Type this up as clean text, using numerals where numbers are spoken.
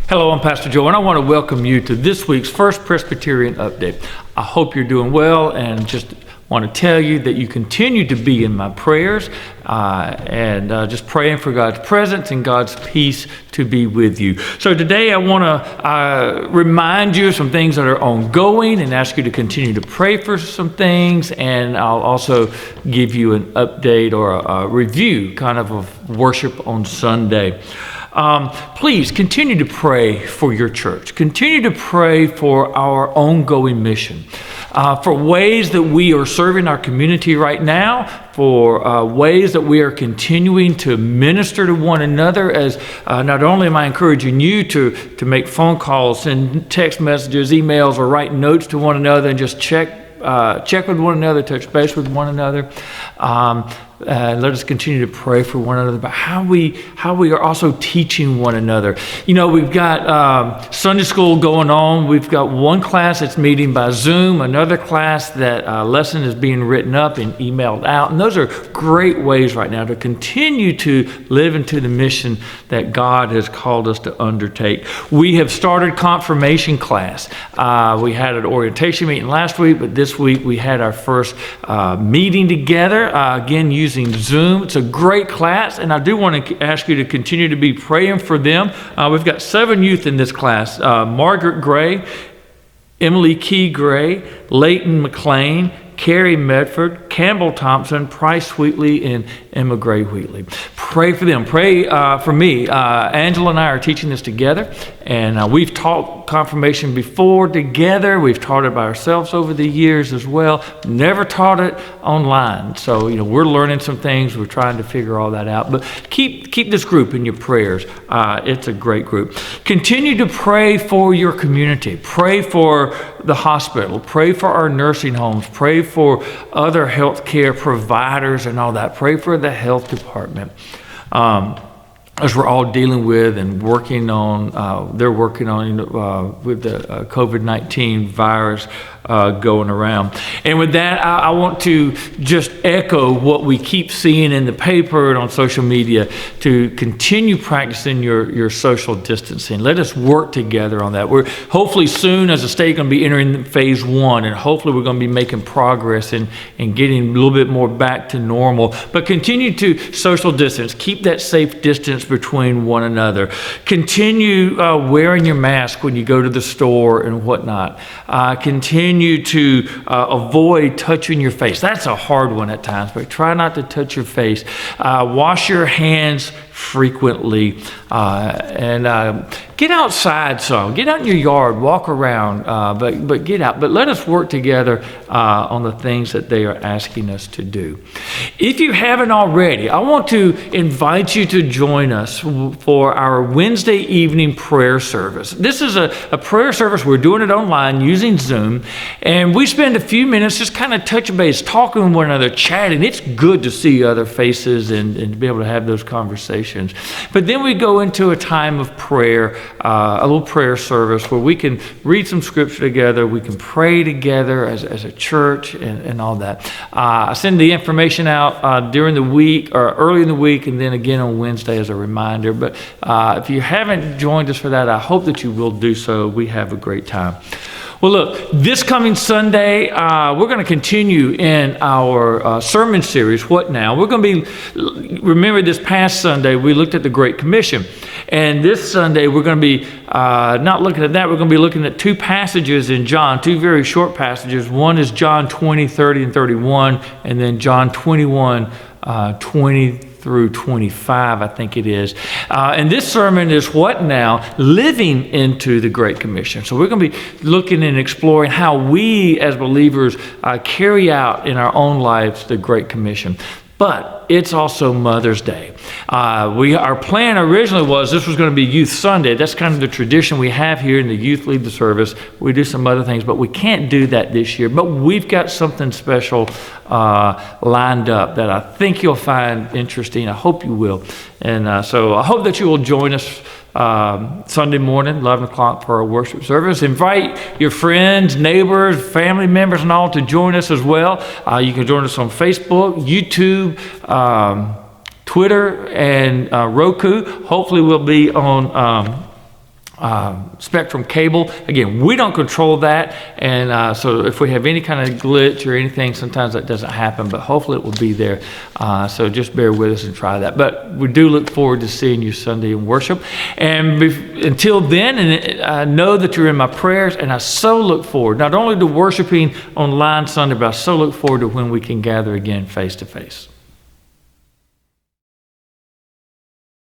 Hello, I'm Pastor Joe, and I want to welcome you to this week's First Presbyterian Update. I hope you're doing well, and just want to tell you that you continue to be in my prayers, and just praying for God's presence and God's peace to be with you. So today I want to remind you of some things that are ongoing and ask you to continue to pray for some things, and I'll also give you an update or a review kind of worship on Sunday. Please continue to pray for your church. Continue to pray for our ongoing mission, for ways that we are serving our community right now, for ways that we are continuing to minister to one another, as not only am I encouraging you to make phone calls, send text messages, emails, or write notes to one another and just check with one another, touch base with one another. Let us continue to pray for one another, but how we are also teaching one another. You know, we've got Sunday school going on. We've got one class that's meeting by Zoom, another class that lesson is being written up and emailed out. And those are great ways right now to continue to live into the mission that God has called us to undertake. We have started confirmation class. We had an orientation meeting last week, but this week we had our first meeting together, again using Zoom. It's a great class, and I do want to ask you to continue to be praying for them. We've got 7 youth in this class: Margaret Gray, Emily Key Gray, Leighton McLean, Carrie Medford, Campbell Thompson, Price Wheatley, and Emma Gray Wheatley. Pray for them. Pray for me. Angela and I are teaching this together, and we've taught confirmation before together. We've taught it by ourselves over the years as well. Never taught it online. So, you know, we're learning some things. We're trying to figure all that out. But keep this group in your prayers. It's a great group. Continue to pray for your community. Pray for the hospital. Pray for our nursing homes. Pray for other healthcare providers and all that. Pray for the health department. As we're all dealing with and working on, they're working on with the COVID-19 virus going around. And with that, I want to just echo what we keep seeing in the paper and on social media, to continue practicing your social distancing. Let us work together on that. We're hopefully soon, as a state, going to be entering phase 1, and hopefully we're going to be making progress and getting a little bit more back to normal. But continue to social distance. Keep that safe distance between one another. Continue wearing your mask when you go to the store and whatnot. Continue to avoid touching your face. That's a hard one at times, but try not to touch your face. Wash your hands frequently, and get outside some. Get out in your yard, walk around, but get out. But let us work together on the things that they are asking us to do. If you haven't already, I want to invite you to join us for our Wednesday evening prayer service. This is a prayer service. We're doing it online using Zoom, and we spend a few minutes just kind of touching base, talking with one another, chatting. It's good to see other faces and to be able to have those conversations. But then we go into a time of prayer, a little prayer service where we can read some scripture together, we can pray together as a church and all that. I send the information out during the week or early in the week, and then again on Wednesday as a reminder. But if you haven't joined us for that, I hope that you will do so. We have a great time. Well, look, this coming Sunday, we're going to continue in our sermon series, What Now? We're going to be, remember this past Sunday, we looked at the Great Commission. And this Sunday, we're going to be not looking at that. We're going to be looking at 2 passages in John, 2 very short passages. One is John 20, 30, and 31, and then John 21, 20 through 25, I think it is. And this sermon is What Now? Living into the Great Commission. So we're going to be looking and exploring how we as believers carry out in our own lives the Great Commission. But it's also Mother's Day. Our plan originally was this was going to be Youth Sunday. That's kind of the tradition we have here in the youth lead the service. We do some other things, but we can't do that this year. But we've got something special lined up that I think you'll find interesting. I hope you will. And so I hope that you will join us Sunday morning, 11 o'clock for our worship service. Invite your friends, neighbors, family members, and all to join us as well. You can join us on Facebook, YouTube, Twitter, and Roku. Hopefully we'll be on Spectrum cable. Again, we don't control that, and so if we have any kind of glitch or anything, sometimes that doesn't happen, but hopefully it will be there. So just bear with us and try that. But we do look forward to seeing you Sunday in worship. And until then, and I know that you're in my prayers, and I so look forward not only to worshiping online Sunday, but I so look forward to when we can gather again face to face.